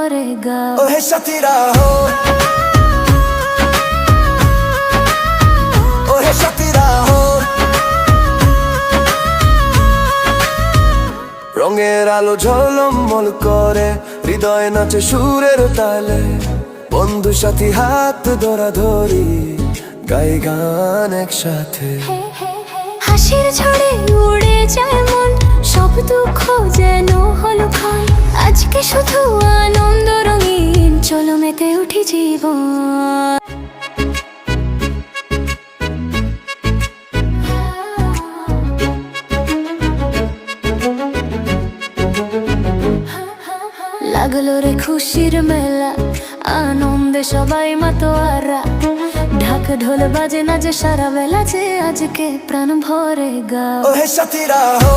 ভরে গাও। ওহে সাথীরা হো, ওহে সাথীরা হো, রঙের আলো ঝলমল করে, হৃদয় নাচে সুরের তালে। বন্ধু সাথী হাত ধরাধরি, গাই গান একসাথে। হাসির ঝড়ে উড়ে যায় মন, সব দুঃখ যেন হলো ক্ষণ। আজকে শুধু আনন্দ রঙিন, চলো মেতে উঠি জীবন। লাগলো রে খুশির মেলা, আনন্দে সবাই মাতোয়ারা। ঢাক ঢোল বাজে না যে সারা বেলা, যে আজকে প্রাণ ভরে গাও। ওহে সাথীরা হো।